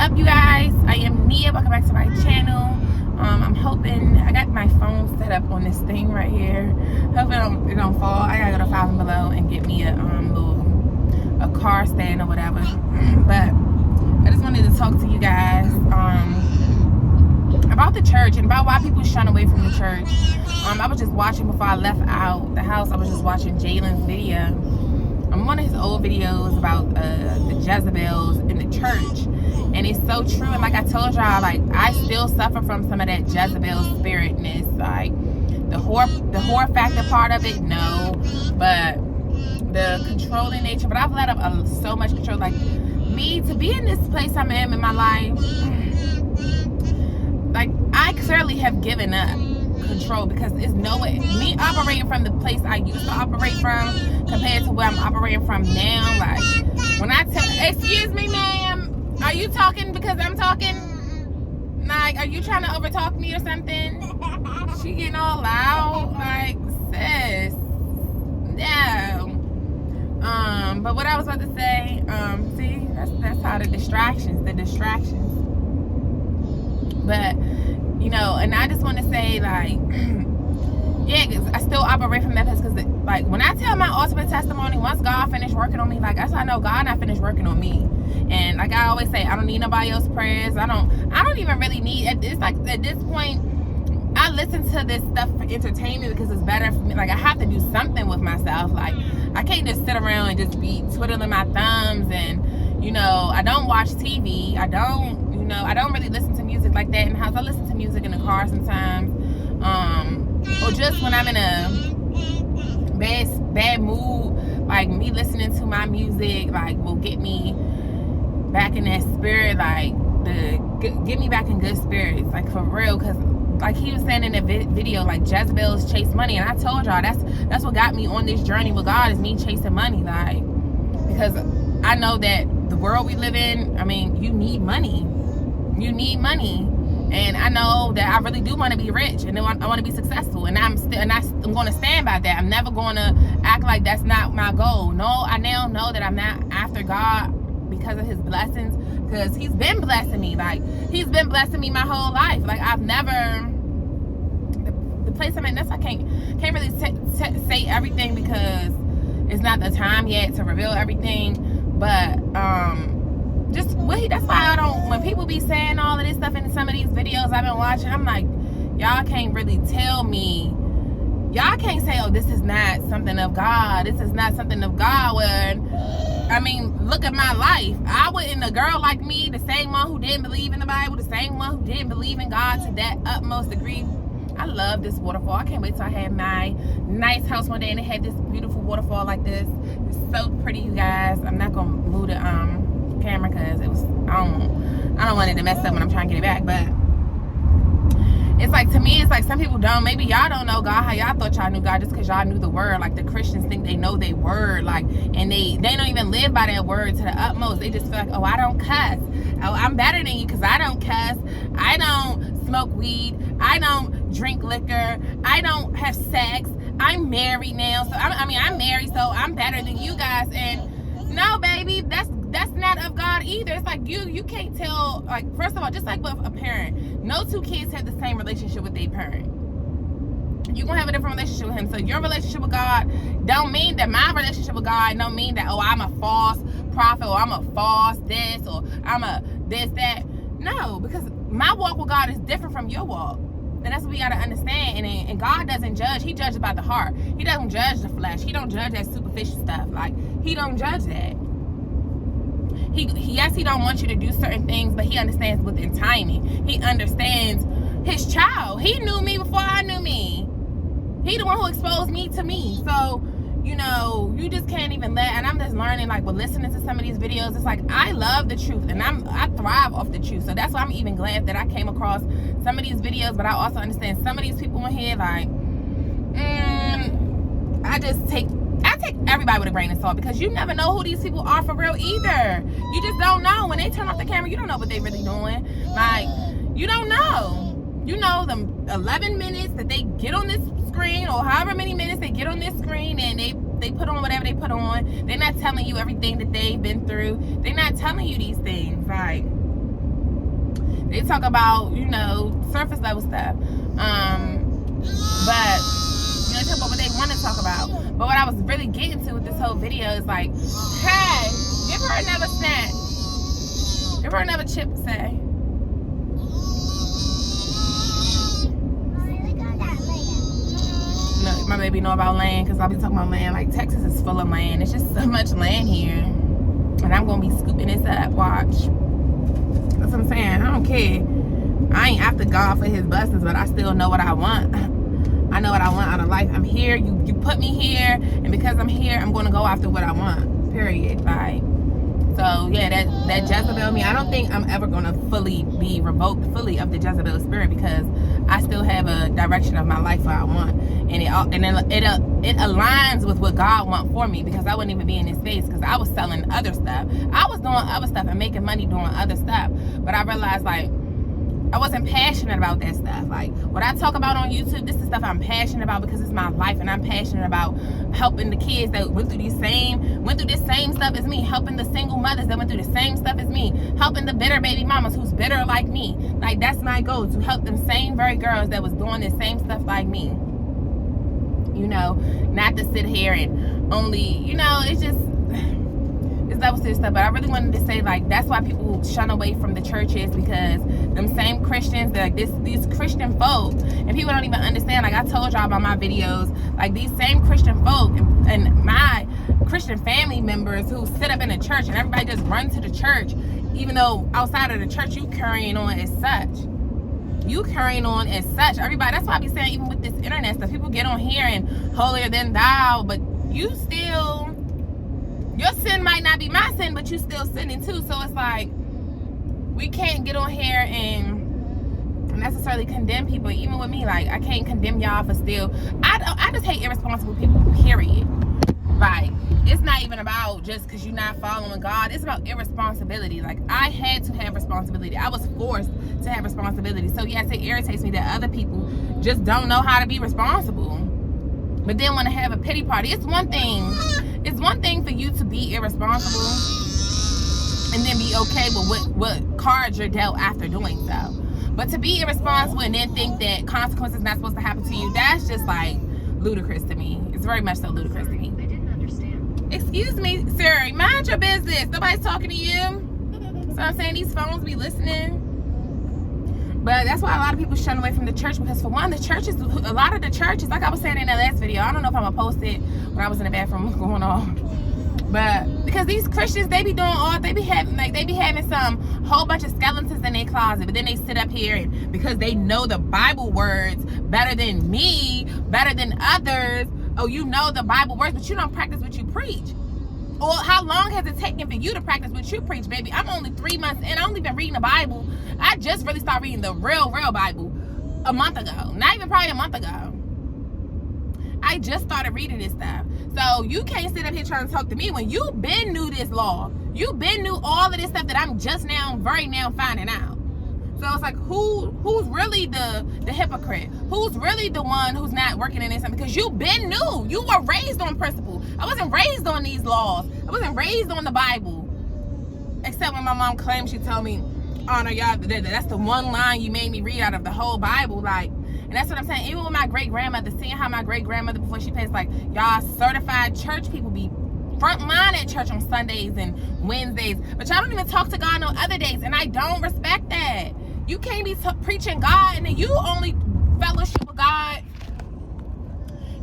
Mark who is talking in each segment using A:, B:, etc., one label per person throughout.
A: up, you guys? I am Nia. Welcome back to my channel. I'm hoping I got my phone set up on this thing right here. Hoping it don't fall. I gotta go to Five and Below and get me a car stand or whatever. But I just wanted to talk to you guys about the church and about why people shun away from the church. I was just watching before I left out the house. I was just watching Jalen's video. One of his old videos about the Jezebels in the church, and it's so true. And like I told y'all, like I still suffer from some of that Jezebel spiritness, like the whore factor part of it, no, but the controlling nature. But I've let up so much control, like me to be in this place I'm in my life. Like I clearly have given up control, because it's no way me operating from the place I used to operate from compared to where I'm operating from now. Like when I tell, excuse me ma'am, are you talking because I'm talking? Like, are you trying to overtalk me or something? She getting all loud, like, sis, no. But what I was about to say, see, that's how the distractions. But you know, and I just want to say, like, yeah, I still operate from that place, because, like, when I tell my ultimate testimony, once God finished working on me, like, that's how I know God not finished working on me. And like I always say, I don't need nobody else's prayers. I don't even really need. It's like at this point, I listen to this stuff for entertainment because it's better for me. Like I have to do something with myself. Like I can't just sit around and just be twiddling my thumbs. And you know, I don't watch TV. I don't really listen to music like that in the house. I listen to music in the car sometimes, or just when I'm in a bad mood. Like me listening to my music, like will get me back in that spirit, like get me back in good spirits, like for real. Because like he was saying in the video, like Jezebels chase money, and I told y'all that's what got me on this journey with God, is me chasing money. Like, because I know that the world we live in, I mean, you need money, and I know that I really do want to be rich, and I want to be successful, and I'm going to stand by that. I'm never going to act like that's not my goal. No, I now know that I'm not after God because of his blessings, because he's been blessing me. Like he's been blessing me my whole life. Like I've never, the place I'm in, that's I can't really say everything because it's not the time yet to reveal everything. But just wait. That's why I don't, when people be saying all of this stuff in some of these videos I've been watching, I'm like, y'all can't really tell me. Y'all can't say, oh, this is not something of God. This is not something of God. When, I mean, look at my life. I wouldn't, a girl like me, the same one who didn't believe in the Bible, the same one who didn't believe in God to that utmost degree. I love this waterfall. I can't wait till I have my nice house one day and they have this beautiful waterfall like this. It's so pretty, you guys. I'm not gonna move the camera because it was, I don't want it to mess up when I'm trying to get it back. But it's like, to me, it's like some people don't, maybe y'all don't know God how y'all thought y'all knew God just because y'all knew the word. Like the Christians think they know their word, like, and they don't even live by that word to the utmost. They just feel like, oh, I don't cuss. Oh, I'm better than you because I don't cuss. I don't smoke weed. I don't drink liquor. I don't have sex. I'm married now. So I'm married, so I'm better than you guys. And no, baby, that's not of God either. It's like you can't tell, like, first of all, just like with a parent, no two kids have the same relationship with their parent. You're gonna have a different relationship with him. So your relationship with God don't mean that my relationship with God don't mean that, oh, I'm a false prophet, or I'm a false this, or I'm a this, that. No, because my walk with God is different from your walk. And that's what we gotta understand. And God doesn't judge. He judges by the heart. He doesn't judge the flesh. He don't judge that superficial stuff. Like, he don't judge that. Yes, he don't want you to do certain things, but he understands within timing. He understands his child. He knew me before I knew me. He the one who exposed me to me. So, you know, you just can't even let, and I'm just learning, like, with listening to some of these videos, it's like, I love the truth, and I thrive off the truth. So that's why I'm even glad that I came across some of these videos, but I also understand some of these people in here, like, I take everybody with a grain of salt, because you never know who these people are for real either. You just don't know. When they turn off the camera, you don't know what they really doing. Like, you don't know. You know, them 11 minutes that they get on this screen, or however many minutes they get on this screen, and they put on whatever they put on. They're not telling you everything that they've been through. They're not telling you these things. Like, They talk about, you know, surface level stuff. But you know, talk about what they want to talk about. But what I was really getting to with this whole video is like, hey, give her another snack. Give her another chip, say. Look, my baby know about land because I'll be talking about land. Like, Texas is full of land. It's just so much land here. And I'm going to be scooping this up. Watch. That's what I'm saying. I don't care. I ain't after God for his blessings, but I still know what I want. I know what I want out of life. I'm here. You put me here. And because I'm here, I'm going to go after what I want. Period. Bye. So, yeah, that Jezebel me, I don't think I'm ever going to fully be revoked fully of the Jezebel spirit because I still have a direction of my life where I want. And it aligns with what God wants for me because I wouldn't even be in this space because I was selling other stuff. I was doing other stuff and making money doing other stuff. But I realized, like, I wasn't passionate about that stuff. Like, what I talk about on YouTube, this is stuff I'm passionate about because it's my life, and I'm passionate about helping the kids that went through this same stuff as me, helping the single mothers that went through the same stuff as me, helping the bitter baby mamas who's bitter like me. Like, that's my goal, to help them same very girls that was doing the same stuff like me. You know, not to sit here and only, you know, it's just, it's levels to stuff. But I really wanted to say, like, that's why people shun away from the churches, because them same Christians, like these Christian folk, and people don't even understand. Like, I told y'all about my videos, like, these same Christian folk and my Christian family members who sit up in the church and everybody just run to the church, even though outside of the church you carrying on as such. You carrying on as such. Everybody, that's why I be saying, even with this internet stuff, people get on here and holier than thou, but you still, your sin might not be my sin, but you still sinning too. So it's like, we can't get on here and necessarily condemn people. Even with me, like, I can't condemn y'all for still, I just hate irresponsible people, period. Like, it's not even about just because you're not following God. It's about irresponsibility. Like, I had to have responsibility. I was forced to have responsibility. So yes, it irritates me that other people just don't know how to be responsible, but then want to have a pity party. It's one thing for you to be irresponsible and then be okay with what cards you're dealt after doing so. But to be irresponsible and then think that consequences not supposed to happen to you, that's just like ludicrous to me. It's very much so ludicrous to me. Excuse me, sir, mind your business. Nobody's talking to you. So I'm saying, these phones be listening. But that's why a lot of people shun away from the church, because for one, a lot of the churches, like I was saying in that last video, I don't know if I'm gonna post it when I was in the bathroom going on, but because these Christians, they be having some whole bunch of skeletons in their closet, but then they sit up here and because they know the Bible words better than me, better than others. Oh, you know the Bible words, but you don't practice what you preach. Or how long has it taken for you to practice what you preach, baby? I'm only 3 months in. I only been reading the Bible. I just really started reading the real Bible a month ago. Not even probably a month ago. I just started reading this stuff. So you can't sit up here trying to talk to me when you been knew this law. You been knew all of this stuff that I'm just now finding out. So it's like, who's really the hypocrite? Who's really the one who's not working in this? Because you been new. You were raised on principle. I wasn't raised on these laws. I wasn't raised on the Bible. Except when my mom claimed, she told me, oh no, y'all, that's the one line you made me read out of the whole Bible. Like, and that's what I'm saying. Even with my great-grandmother, seeing how my great-grandmother, before she passed, like, y'all certified church people be front line at church on Sundays and Wednesdays. But y'all don't even talk to God on other days. And I don't respect that. You can't be preaching God and then you only fellowship with God.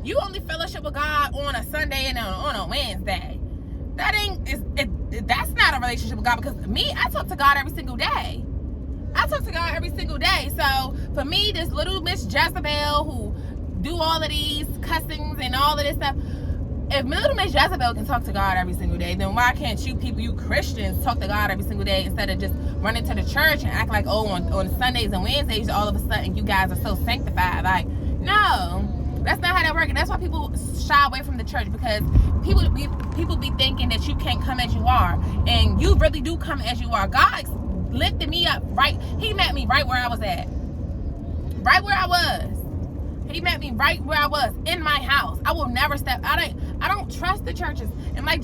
A: You only fellowship with God on a Sunday and on a Wednesday. That's not a relationship with God, because me, I talk to God every single day. So for me, this little Miss Jezebel who do all of these cussings and all of this stuff, if little Miss Jezebel can talk to God every single day, then why can't you people, you Christians, talk to God every single day instead of just running to the church and act like, oh, on Sundays and Wednesdays, all of a sudden you guys are so sanctified? Like, no, that's not how that works. And that's why people shy away from the church, because people be thinking that you can't come as you are, and you really do come as you are. God lifted me up, right? He met me right where I was at, right where I was. He met me right where I was, in my house. I will never step. I don't trust the churches. And like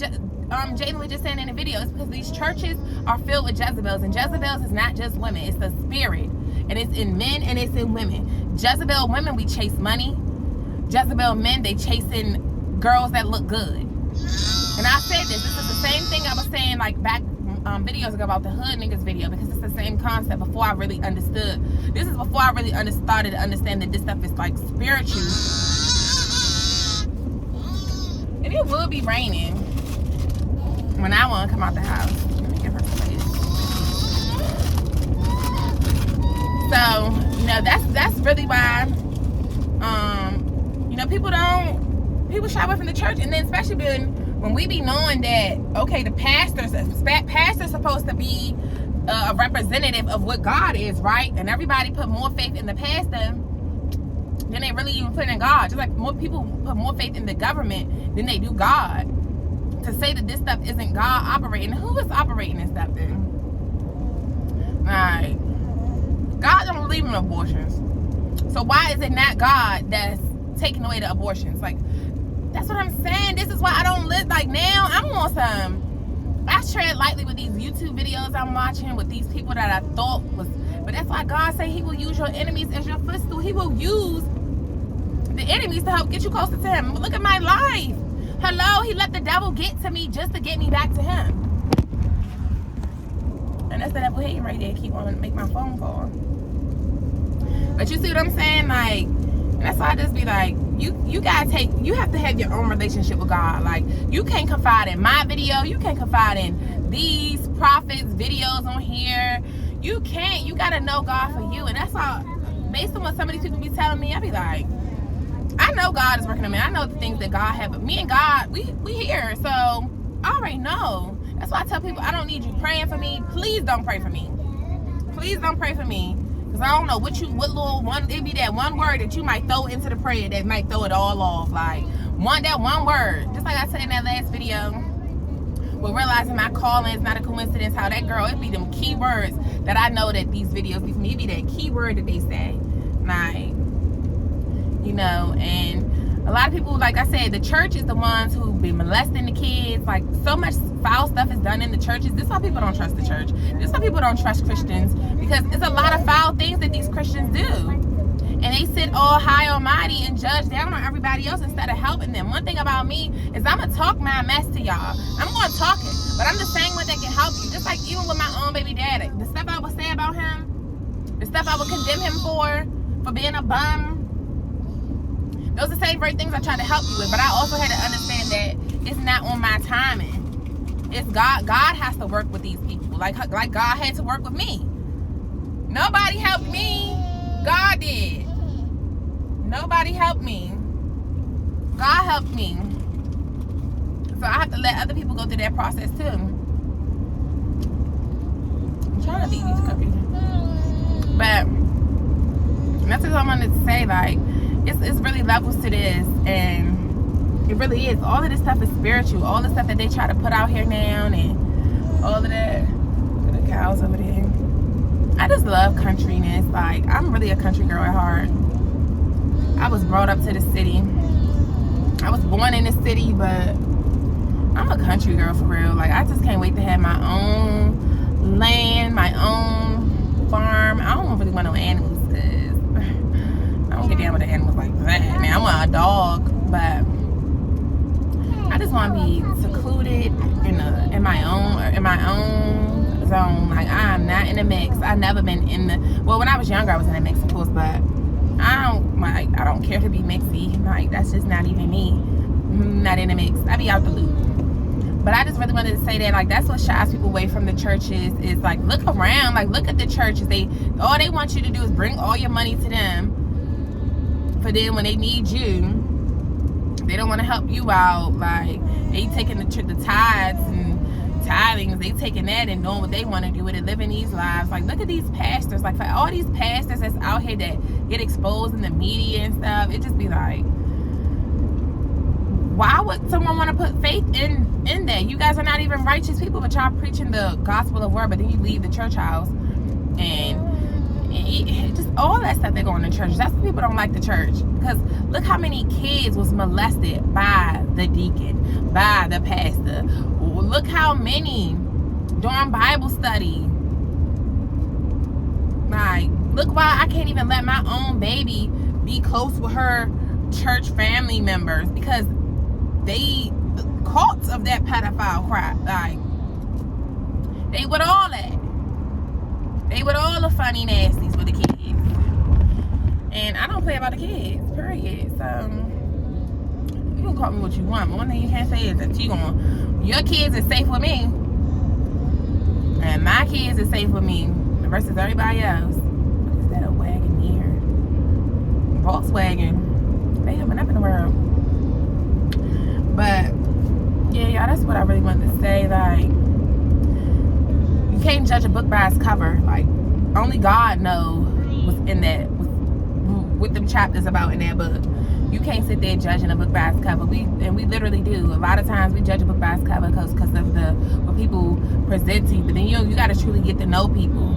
A: Jaden was just saying in the video, it's because these churches are filled with Jezebels, and Jezebels is not just women, it's the spirit, and it's in men and it's in women. Jezebel women, we chase money. Jezebel men, they chasing girls that look good. And I said this is the same thing I was saying like back videos ago about the hood niggas video, because it's the same concept. Before I really understood, this is before I really started to understand that this stuff is like spiritual. And it will be raining when I want to come out the house. Let me give her space. So, you know, that's really why, you know, people shy away from the church, and then especially when we be knowing that, okay, the pastor's supposed to be a representative of what God is, right? And everybody put more faith in the pastor than they really even put in God. Just like more people put more faith in the government than they do God. To say that this stuff isn't God operating, who is operating this stuff then? Alright. God don't believe in abortions. So why is it not God that's taking away the abortions? Like, that's what I'm saying. This is why I don't live like now. I'm on some. I tread lightly with these YouTube videos I'm watching with these people that I thought was. But that's why God said He will use your enemies as your footstool. He will use the enemies to help get you closer to Him. Look at my life. Hello, He let the devil get to me just to get me back to Him. And that's the devil hating right there. Keep wanting to make my phone call. But you see what I'm saying? Like, that's why I just be like, you have to have your own relationship with God. Like, you can't confide in my video. You can't confide in these prophets' videos on here. You can't. You got to know God for you. And that's all, based on what some of these people be telling me, I be like, I know God is working on me. I know the things that God have. But me and God, we here. So, I already know. That's why I tell people, I don't need you praying for me. Please don't pray for me. Please don't pray for me. Because I don't know what little one, it be that one word that you might throw into the prayer that might throw it all off. Like, that one word. Just like I said in that last video, with realizing my calling is not a coincidence, how that girl, it be them key words that I know that these videos be for me. It be that key word that they say. Like, you know, and a lot of people, like I said, the church is the ones who be molesting the kids. Like, so much foul stuff is done in the churches. This is why people don't trust the church. This is why people don't trust Christians, because it's a lot of foul things that these Christians do. And they sit all high almighty and judge down on everybody else instead of helping them. One thing about me is I'm going to talk my mess to y'all. I'm going to talk it, but I'm the same one that can help you. Just like even with my own baby daddy. The stuff I would say about him, the stuff I would condemn him for being a bum, those are the same very things I try to help you with. But I also had to understand that it's not on my timing. It's God. God has to work with these people. Like God had to work with me. Nobody helped me. God did. Nobody helped me. God helped me. So I have to let other people go through that process too. I'm trying to beat these cookies. But that's what I wanted to say. Like, it's really levels to this, and it really is. All of this stuff is spiritual. All the stuff that they try to put out here now, and all of that. Look at the cows over there. I just love countryness. Like, I'm really a country girl at heart. I was brought up to the city. I was born in the city, but I'm a country girl for real. Like, I just can't wait to have my own land, my own farm. I don't really want no animals, because I don't get down with the animals like that. Now, I want a dog, but I just want to be secluded in my own zone. Like, I'm not in a mix. I've never been in the, well, when I was younger I was in a mix, of course, but I don't care to be mixy. Like, that's just not even me. I'm not in a mix. I be out the loop. But I just really wanted to say that, like, that's what shies people away from the churches, is like, look around, like, look at the churches. All they want you to do is bring all your money to them, for then when they need you, they don't want to help you out. Like, they taking the tithes and tithings, they taking that and doing what they want to do with it, living these lives. Like, look at these pastors. Like, for all these pastors that's out here that get exposed in the media and stuff, it just be like, why would someone want to put faith in that? You guys are not even righteous people, but y'all preaching the gospel of word, but then you leave the church house and just all that stuff they go in the church. That's why people don't like the church, because look how many kids was molested by the deacon, by the pastor. look how many during Bible study. Like, look why I can't even let my own baby be close with her church family members, because they cults of that pedophile crap. Like, they with all that. They with all the funny nasties with the kids. And I don't play about the kids, period. So you can call me what you want, but one thing you can't say is that your kids is safe with me, and my kids is safe with me versus everybody else. What is that, a Wagoneer? Volkswagen. They have enough in the world. But yeah, y'all, that's what I really wanted to say. Like, you can't judge a book by its cover. Like, only God knows what's in that, what them chapters about in that book. You can't sit there judging a book by its cover. We literally do. A lot of times we judge a book by its cover because of what people present to you. But then you got to truly get to know people.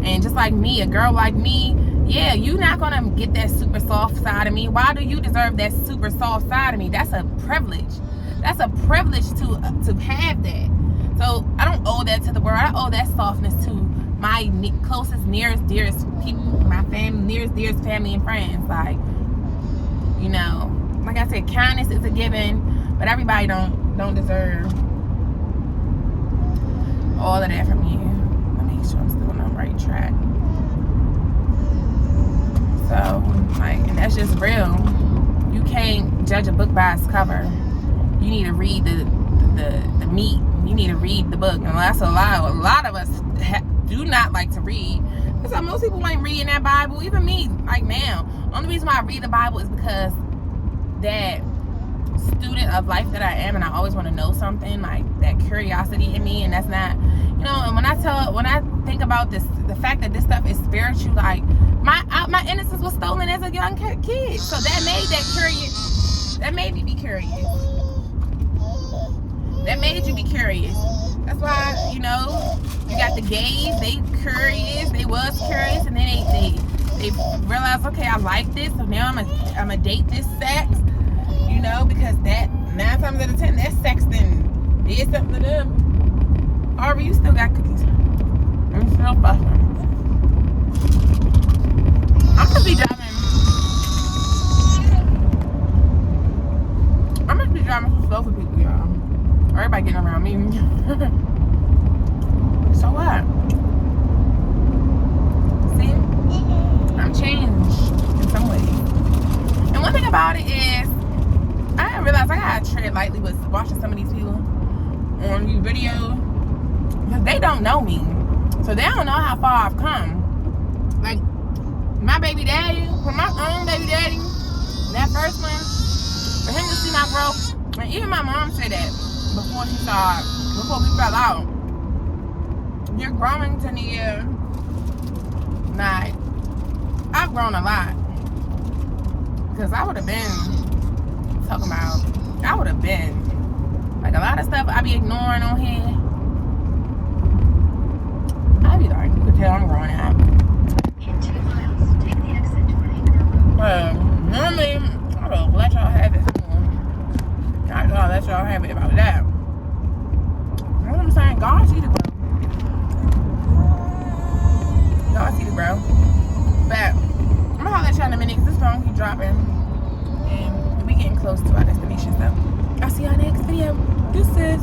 A: And just like me, a girl like me, yeah, you're not going to get that super soft side of me. Why do you deserve that super soft side of me? That's a privilege. That's a privilege to have that. So I don't owe that to the world. I owe that softness to my closest, nearest, dearest people, my family, nearest, dearest family and friends. Like, you know, like I said, kindness is a given, but everybody don't deserve all of that from you. Let me make sure I'm still on the right track. So, like, and that's just real. You can't judge a book by its cover. You need to read the meat. You need to read the book, and that's a lot of us do not like to read. That's why most people ain't reading that Bible. Even me, like now. Only reason why I read the Bible is because that student of life that I am, and I always want to know something, like that curiosity in me, and that's not, you know. And when I think about this, the fact that this stuff is spiritual, like my innocence was stolen as a young kid, so that made that curious. That made me be curious. That made you be curious. That's why, you know, you got the gays. They curious. They was curious, and then they realized, okay, I like this, so now I'm a date this sex, you know, because that 9 times out of 10 that sex then did something to them. Harvey, you still got cookies. I'm still buffering. I'm gonna be driving so slow for people, y'all. Everybody getting around me. So what? See? I'm changed in some ways. And one thing about it is, I didn't realize I gotta tread lightly with watching some of these people on these videos, because they don't know me. So they don't know how far I've come. Like, my baby daddy, for my own baby daddy, that first one, for him to see my growth, and even my mom said that before we fell out. You're growing to near. Like, I've grown a lot. Because I would have been like a lot of stuff I be ignoring on here. I be like, you can tell I'm growing up.
B: In 2 miles, take the exit 20.
A: Normally, I will let y'all have it. I'll let y'all have it about that. You know what I'm saying? God see the growth. God see the growth. But I'm gonna holler at y'all in a minute because this phone keep dropping. And we getting close to our destination. So I'll see y'all next video. Deuces.